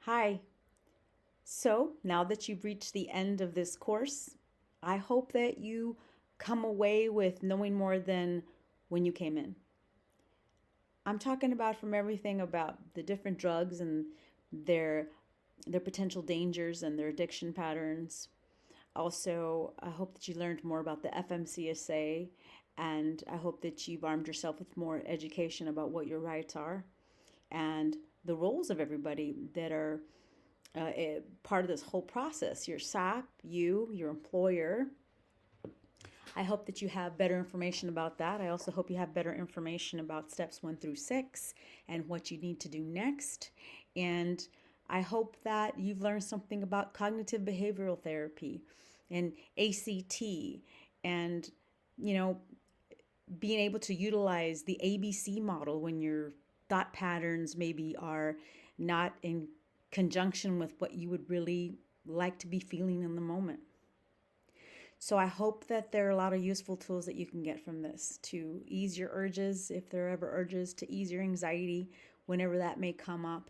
Hi. So now that you've reached the end of this course, I hope that you come away with knowing more than when you came in. I'm talking about from everything about the different drugs and their their potential dangers and their addiction patterns. Also, I hope that you learned more about the FMCSA, and I hope that you've armed yourself with more education about what your rights are and the roles of everybody that are part of this whole process. Your SAP, your employer. I hope that you have better information about that. I also hope you have better information about steps 1 through 6 and what you need to do next. And I hope that you've learned something about cognitive behavioral therapy and ACT and, you know, being able to utilize the ABC model when your thought patterns maybe are not in conjunction with what you would really like to be feeling in the moment. So I hope that there are a lot of useful tools that you can get from this to ease your urges, if there are ever urges, to ease your anxiety whenever that may come up,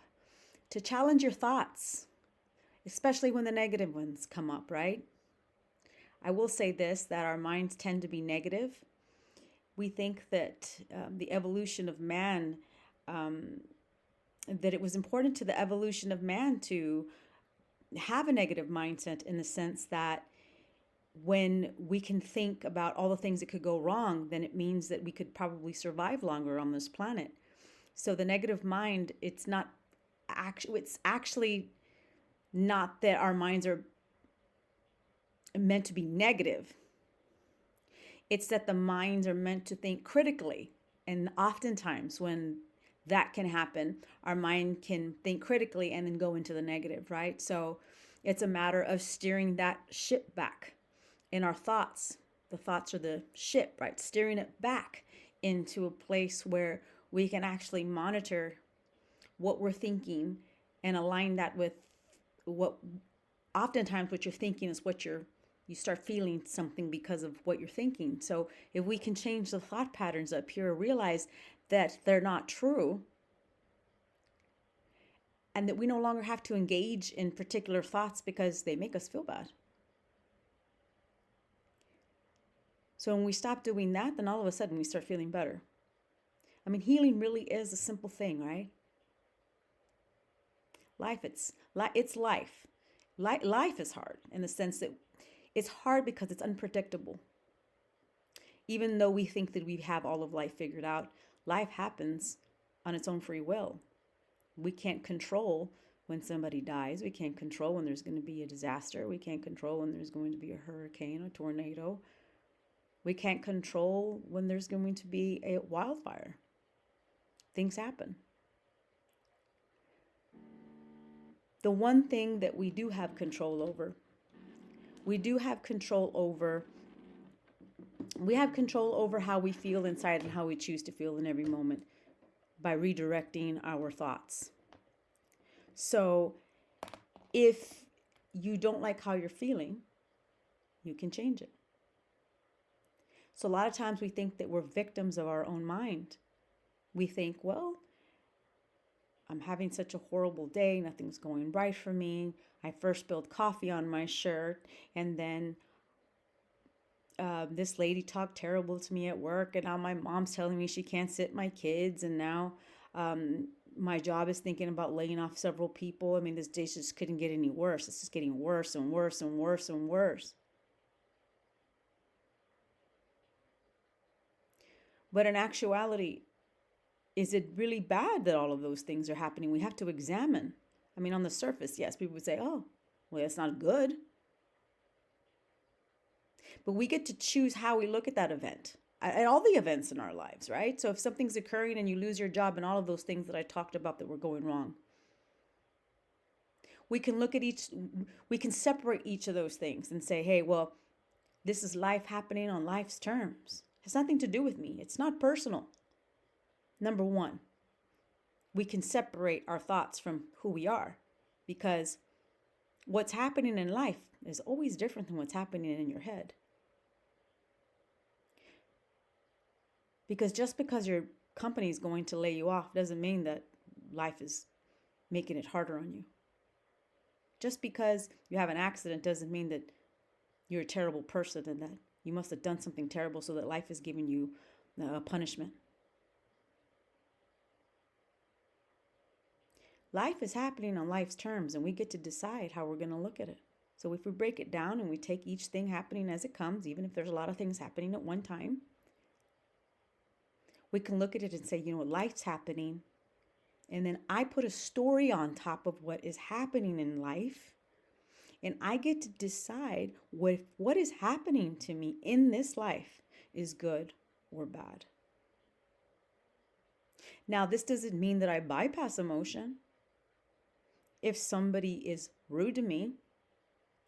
to challenge your thoughts, especially when the negative ones come up, right? I will say this, that our minds tend to be negative. We think that the evolution of man, that it was important to the evolution of man to have a negative mindset in the sense that when we can think about all the things that could go wrong, then it means that we could probably survive longer on this planet. So the negative mind, it's actually not that our minds are meant to be negative. It's that the minds are meant to think critically. And oftentimes when that can happen, our mind can think critically and then go into the negative, right? So it's a matter of steering that ship back in our thoughts. The thoughts are the ship, right? Steering it back into a place where we can actually monitor what we're thinking and align that with what oftentimes what you're thinking is what you start feeling something because of what you're thinking. So if we can change the thought patterns up here, realize that they're not true, and that we no longer have to engage in particular thoughts because they make us feel bad. So when we stop doing that, then all of a sudden we start feeling better. I mean, healing really is a simple thing, right? It's life. Life is hard in the sense that it's hard because it's unpredictable. Even though we think that we have all of life figured out, life happens on its own free will. We can't control when somebody dies. We can't control when there's going to be a disaster. We can't control when there's going to be a hurricane, a tornado. We can't control when there's going to be a wildfire. Things happen. The one thing that we do have control over, we have control over how we feel inside and how we choose to feel in every moment by redirecting our thoughts. So if you don't like how you're feeling, you can change it. So a lot of times we think that we're victims of our own mind. We think, well, I'm having such a horrible day. Nothing's going right for me. I first spilled coffee on my shirt, and then this lady talked terrible to me at work, and now my mom's telling me she can't sit my kids, and now my job is thinking about laying off several people. I mean, this day just couldn't get any worse. It's just getting worse and worse and worse and worse. But in actuality, is it really bad that all of those things are happening? We have to examine. I mean, on the surface, yes, people would say, oh, well, that's not good. But we get to choose how we look at that event, at all the events in our lives, right? So if something's occurring and you lose your job and all of those things that I talked about that were going wrong, we can separate each of those things and say, hey, well, this is life happening on life's terms. It has nothing to do with me. It's not personal. Number one, we can separate our thoughts from who we are, because what's happening in life is always different than what's happening in your head. Because just because your company is going to lay you off doesn't mean that life is making it harder on you. Just because you have an accident doesn't mean that you're a terrible person and that you must have done something terrible so that life is giving you a punishment. Life is happening on life's terms, and we get to decide how we're going to look at it. So if we break it down and we take each thing happening as it comes, even if there's a lot of things happening at one time, we can look at it and say, you know, life's happening. And then I put a story on top of what is happening in life. And I get to decide what is happening to me in this life is good or bad. Now, this doesn't mean that I bypass emotion. If somebody is rude to me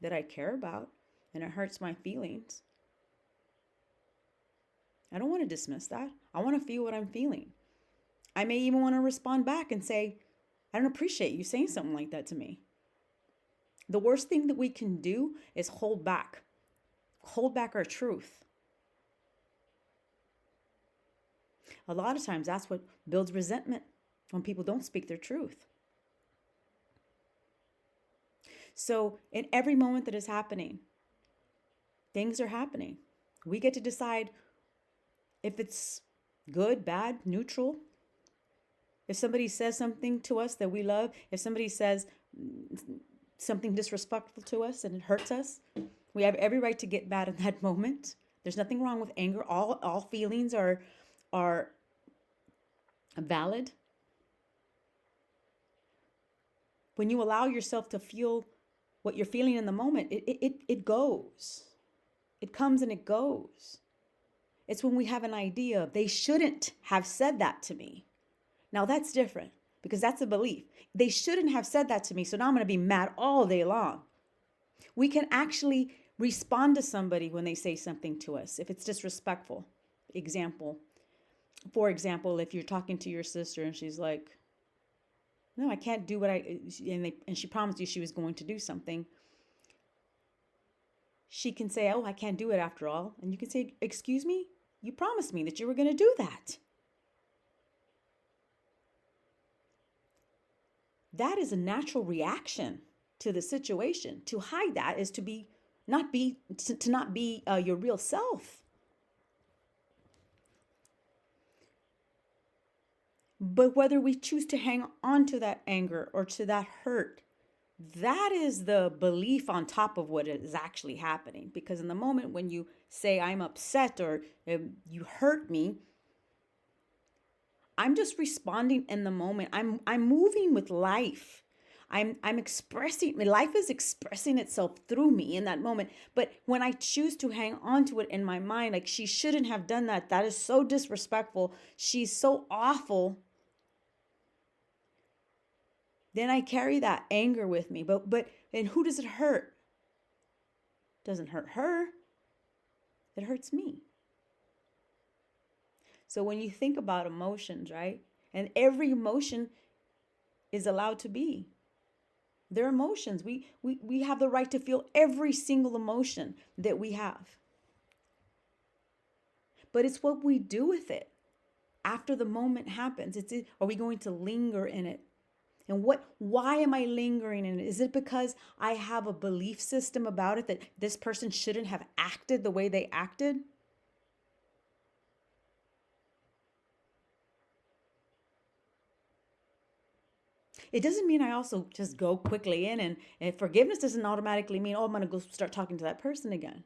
that I care about and it hurts my feelings, I don't want to dismiss that. I want to feel what I'm feeling. I may even want to respond back and say, I don't appreciate you saying something like that to me. The worst thing that we can do is hold back our truth. A lot of times that's what builds resentment, when people don't speak their truth. So in every moment that is happening, things are happening. We get to decide if it's good, bad, neutral. If somebody says something to us that we love, if somebody says something disrespectful to us and it hurts us, we have every right to get mad in that moment. There's nothing wrong with anger. All feelings are valid. When you allow yourself to feel what you're feeling in the moment, it goes. It comes and it goes. It's when we have an idea, they shouldn't have said that to me. Now that's different, because that's a belief. They shouldn't have said that to me, so now I'm going to be mad all day long. We can actually respond to somebody when they say something to us, if it's disrespectful. For example, if you're talking to your sister and she's like, no, I can't do what and she promised you she was going to do something. She can say, oh, I can't do it after all. And you can say, excuse me, you promised me that you were going to do that. That is a natural reaction to the situation. To hide that is to not be your real self. But whether we choose to hang on to that anger or to that hurt, that is the belief on top of what is actually happening. Because in the moment when you say I'm upset or you hurt me, I'm just responding in the moment. I'm moving with life. I'm expressing, life is expressing itself through me in that moment. But when I choose to hang on to it in my mind, like she shouldn't have done that. That is so disrespectful. She's so awful. Then I carry that anger with me. And who does it hurt? It doesn't hurt her. It hurts me. So when you think about emotions, right? And every emotion is allowed to be. They're emotions. We have the right to feel every single emotion that we have. But it's what we do with it after the moment happens. Are we going to linger in it? And why am I lingering in it? Is it because I have a belief system about it that this person shouldn't have acted the way they acted? It doesn't mean I also just go quickly in, and forgiveness doesn't automatically mean, oh, I'm going to go start talking to that person again.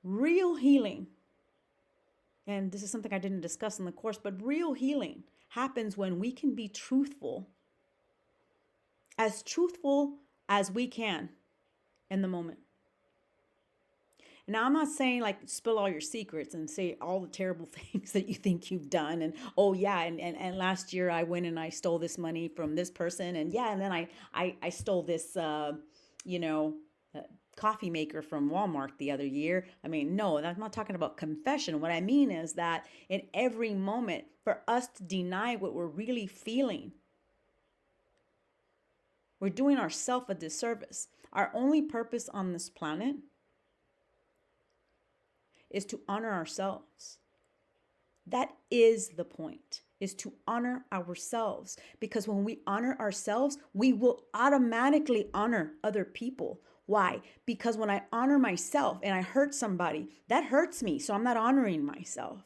Real healing, and this is something I didn't discuss in the course, but real healing happens when we can be truthful as we can in the moment. Now, I'm not saying like spill all your secrets and say all the terrible things that you think you've done. And, oh, yeah, and last year I went and I stole this money from this person. And, yeah, and then I stole this, coffee maker from Walmart the other year. I mean, no, I'm not talking about confession. What I mean is that in every moment, for us to deny what we're really feeling, we're doing ourselves a disservice. Our only purpose on this planet is to honor ourselves. That is the point. is to honor ourselves. Because when we honor ourselves, we will automatically honor other people. Why? Because when I honor myself and I hurt somebody, that hurts me. So I'm not honoring myself.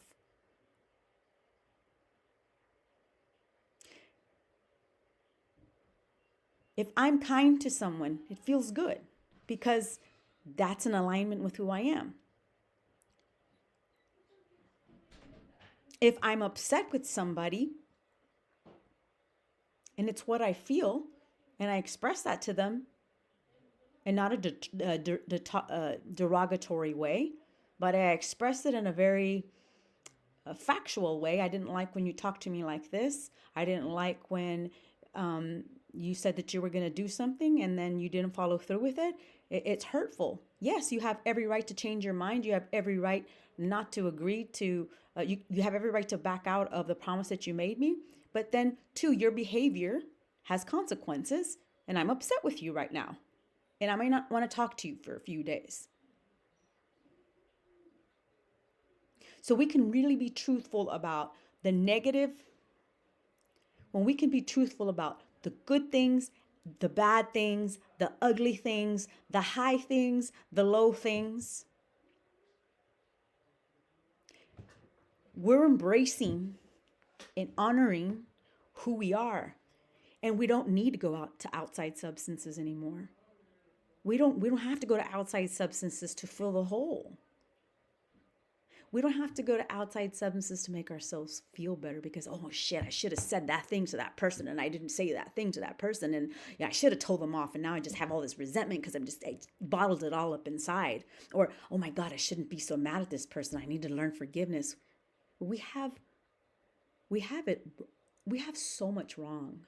If I'm kind to someone, it feels good because that's in alignment with who I am. If I'm upset with somebody and it's what I feel and I express that to them, and not a derogatory way, but I express it in a very factual way. I didn't like when you talked to me like this. I didn't like when you said that you were going to do something and then you didn't follow through with it. It's hurtful. Yes, you have every right to change your mind. You have every right not to agree to, you have every right to back out of the promise that you made me. But then, too, your behavior has consequences, and I'm upset with you right now. And I may not want to talk to you for a few days. So we can really be truthful about the negative. When we can be truthful about the good things, the bad things, the ugly things, the high things, the low things, we're embracing and honoring who we are. And we don't need to go out to outside substances anymore. We don't have to go to outside substances to fill the hole. We don't have to go to outside substances to make ourselves feel better because, oh shit, I should have said that thing to that person and I didn't say that thing to that person. And yeah, I should have told them off and now I just have all this resentment because I bottled it all up inside. Or, oh my God, I shouldn't be so mad at this person. I need to learn forgiveness. We have so much wrong.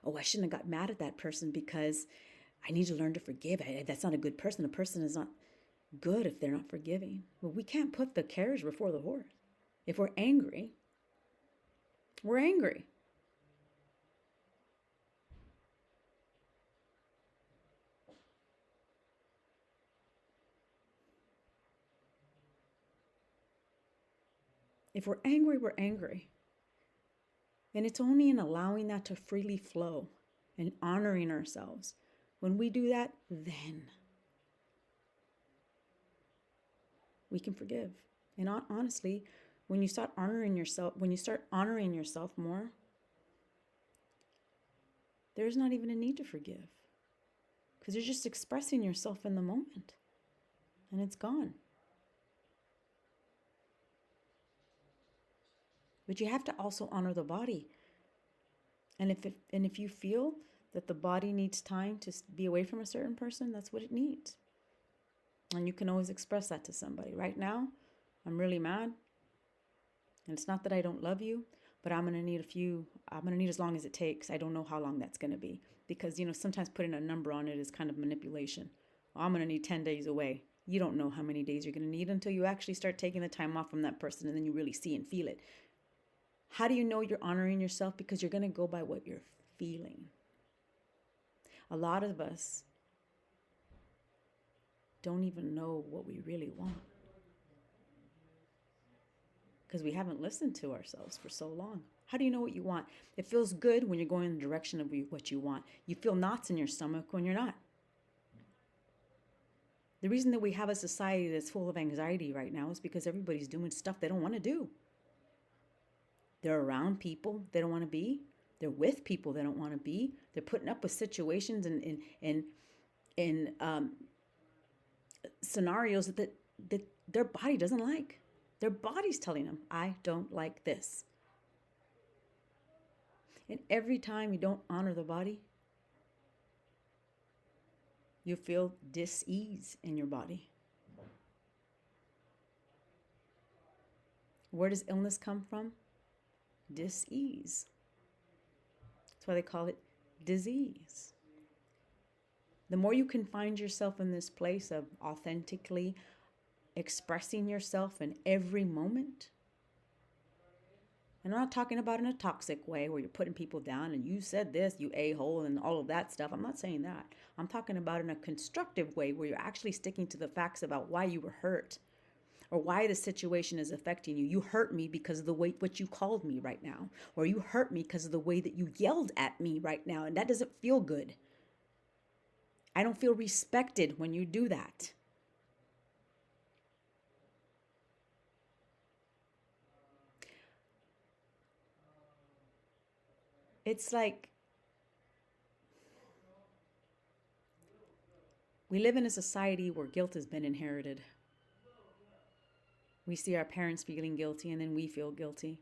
Oh, I shouldn't have got mad at that person because I need to learn to forgive. That's not a good person. A person is not good if they're not forgiving. Well, we can't put the carriage before the horse. If we're angry, we're angry. If we're angry, we're angry. And it's only in allowing that to freely flow and honoring ourselves. When we do that, then we can forgive. And honestly, when you start honoring yourself more, there's not even a need to forgive. Because you're just expressing yourself in the moment. And it's gone. But you have to also honor the body. And if you feel that the body needs time to be away from a certain person, that's what it needs. And you can always express that to somebody. Right now, I'm really mad. And it's not that I don't love you, but I'm going to need as long as it takes. I don't know how long that's going to be. Because, sometimes putting a number on it is kind of manipulation. Well, I'm going to need 10 days away. You don't know how many days you're going to need until you actually start taking the time off from that person and then you really see and feel it. How do you know you're honoring yourself? Because you're going to go by what you're feeling. A lot of us don't even know what we really want. Because we haven't listened to ourselves for so long. How do you know what you want? It feels good when you're going in the direction of what you want. You feel knots in your stomach when you're not. The reason that we have a society that's full of anxiety right now is because everybody's doing stuff they don't want to do. They're around people they don't want to be. They're with people they don't want to be. They're putting up with situations and scenarios that their body doesn't like. Their body's telling them, I don't like this. And every time you don't honor the body, you feel dis-ease in your body. Where does illness come from? Dis-ease. That's why they call it disease. The more you can find yourself in this place of authentically expressing yourself in every moment. And I'm not talking about in a toxic way where you're putting people down and you said this, you a-hole, and all of that stuff. I'm not saying that. I'm talking about in a constructive way where you're actually sticking to the facts about why you were hurt. or why the situation is affecting you. You hurt me because of the way what you called me right now, or you hurt me because of the way that you yelled at me right now, and that doesn't feel good. I don't feel respected when you do that. It's like we live in a society where guilt has been inherited. We see our parents feeling guilty, and then we feel guilty.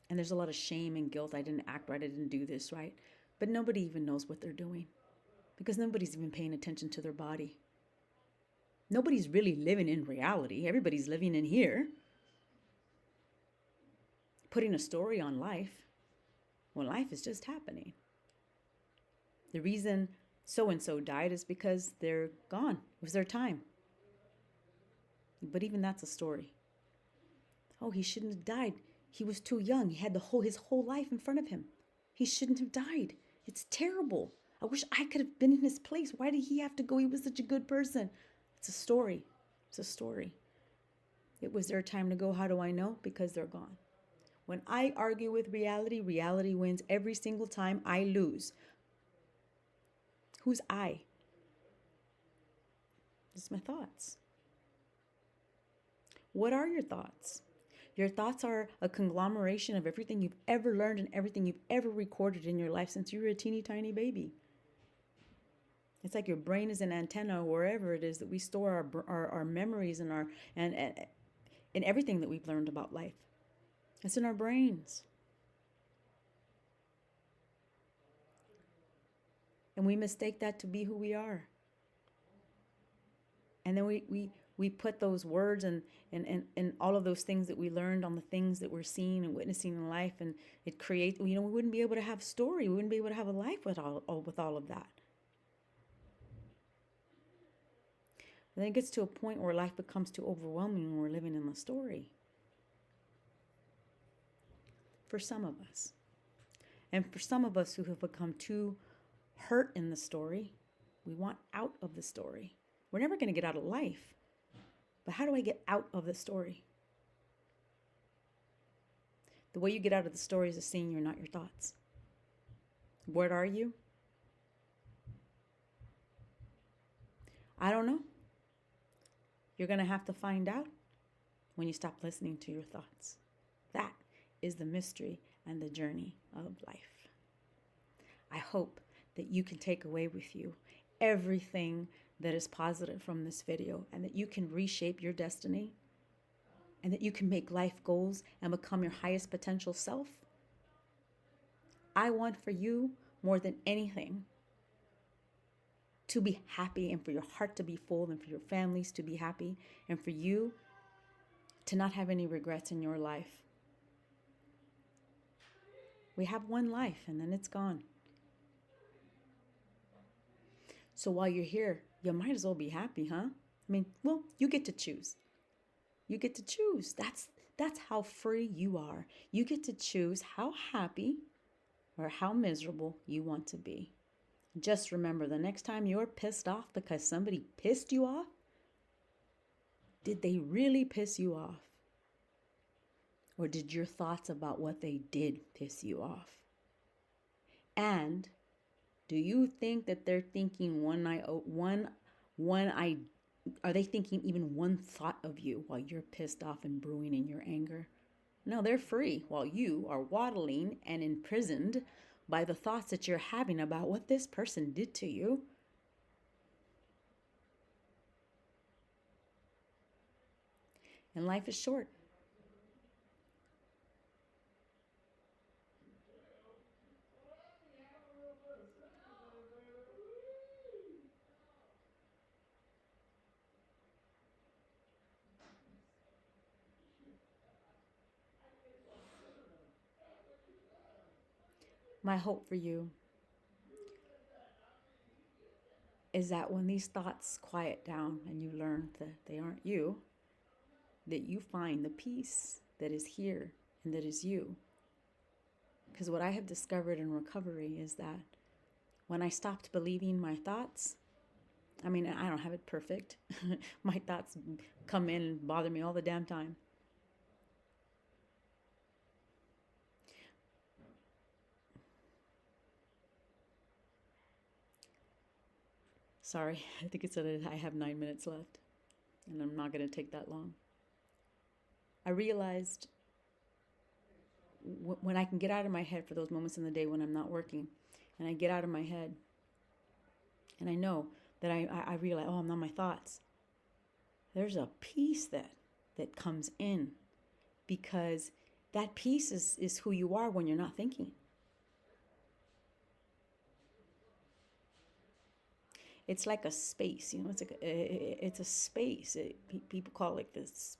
And there's a lot of shame and guilt. I didn't act right. I didn't do this right. But nobody even knows what they're doing because nobody's even paying attention to their body. Nobody's really living in reality. Everybody's living in here, putting a story on life when life is just happening. The reason so-and-so died is because they're gone. It was their time. But even that's a story. Oh, he shouldn't have died. He was too young. He had his whole life in front of him. He shouldn't have died. It's terrible. I wish I could have been in his place. Why did he have to go? He was such a good person. It's a story. It's a story. It was their time to go. How do I know? Because they're gone. When I argue with reality, reality wins. Every single time I lose. Who's I? It's my thoughts. What are your thoughts? Your thoughts are a conglomeration of everything you've ever learned and everything you've ever recorded in your life since you were a teeny tiny baby. It's like your brain is an antenna, wherever it is that we store our memories and and everything that we've learned about life. It's in our brains. And we mistake that to be who we are. And then we put those words and all of those things that we learned on the things that we're seeing and witnessing in life, and it creates, we wouldn't be able to have story. We wouldn't be able to have a life with all of that. And then it gets to a point where life becomes too overwhelming when we're living in the story. For some of us. And for some of us who have become too hurt in the story, we want out of the story. We're never going to get out of life. But how do I get out of the story? The way you get out of the story is seeing you're not your thoughts. What are you? I don't know. You're going to have to find out when you stop listening to your thoughts. That is the mystery and the journey of life. I hope that you can take away with you everything that is positive from this video, and that you can reshape your destiny, and that you can make life goals and become your highest potential self. I want for you, more than anything, to be happy, and for your heart to be full, and for your families to be happy, and for you to not have any regrets in your life. We have one life, and then it's gone. So while you're here, you might as well be happy, huh? I mean, well, you get to choose. You get to choose. That's how free you are. You get to choose how happy or how miserable you want to be. Just remember, the next time you're pissed off because somebody pissed you off, did they really piss you off? Or did your thoughts about what they did piss you off? And do you think that they're thinking are they thinking even one thought of you while you're pissed off and brewing in your anger? No, they're free while you are waddling and imprisoned by the thoughts that you're having about what this person did to you. And life is short. My hope for you is that when these thoughts quiet down and you learn that they aren't you, that you find the peace that is here and that is you. Because what I have discovered in recovery is that when I stopped believing my thoughts, I mean, I don't have it perfect. My thoughts come in and bother me all the damn time. Sorry, I think it said I have 9 minutes left, and I'm not going to take that long. I realized when I can get out of my head for those moments in the day when I'm not working, and I get out of my head, and I know that I realize, oh, I'm not my thoughts. There's a peace that comes in, because that peace is who you are when you're not thinking. It's like a space, it's a space. People call it this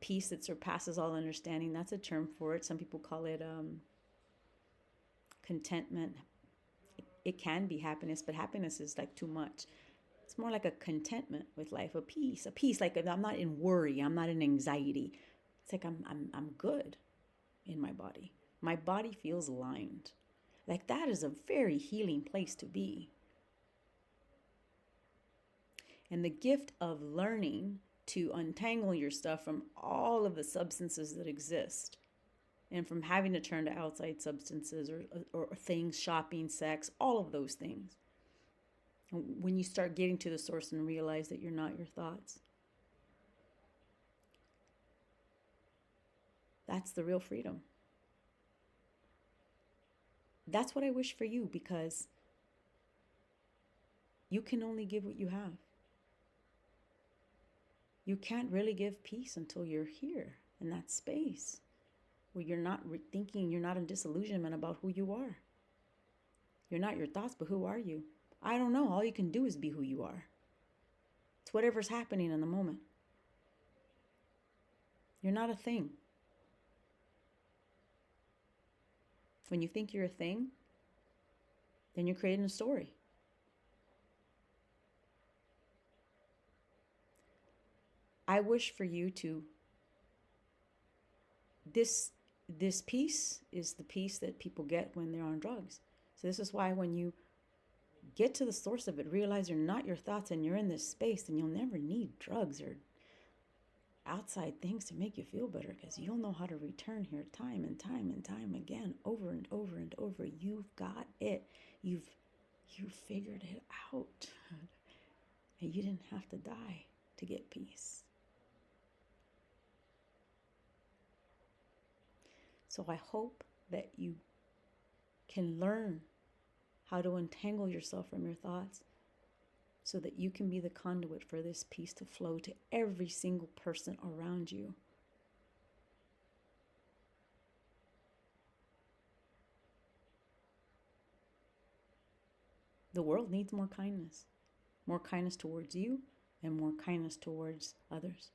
peace that surpasses all understanding. That's a term for it. Some people call it contentment. It can be happiness, but happiness is like too much. It's more like a contentment with life, a peace. Like I'm not in worry, I'm not in anxiety. It's like I'm good in my body. My body feels aligned. Like that is a very healing place to be. And the gift of learning to untangle your stuff from all of the substances that exist, and from having to turn to outside substances or things, shopping, sex, all of those things. And when you start getting to the source and realize that you're not your thoughts, that's the real freedom. That's what I wish for you, because you can only give what you have. You can't really give peace until you're here in that space where you're not thinking, you're not in disillusionment about who you are. You're not your thoughts, but who are you? I don't know. All you can do is be who you are. It's whatever's happening in the moment. You're not a thing. When you think you're a thing, then you're creating a story. I wish for you to, this peace is the peace that people get when they're on drugs. So this is why when you get to the source of it, realize you're not your thoughts and you're in this space, then you'll never need drugs or outside things to make you feel better, because you'll know how to return here time and time and time again, over and over and over. You've got it. You figured it out. And you didn't have to die to get peace. So I hope that you can learn how to untangle yourself from your thoughts so that you can be the conduit for this peace to flow to every single person around you. The world needs more kindness towards you and more kindness towards others.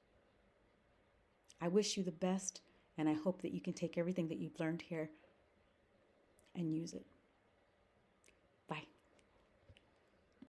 I wish you the best, and I hope that you can take everything that you've learned here and use it.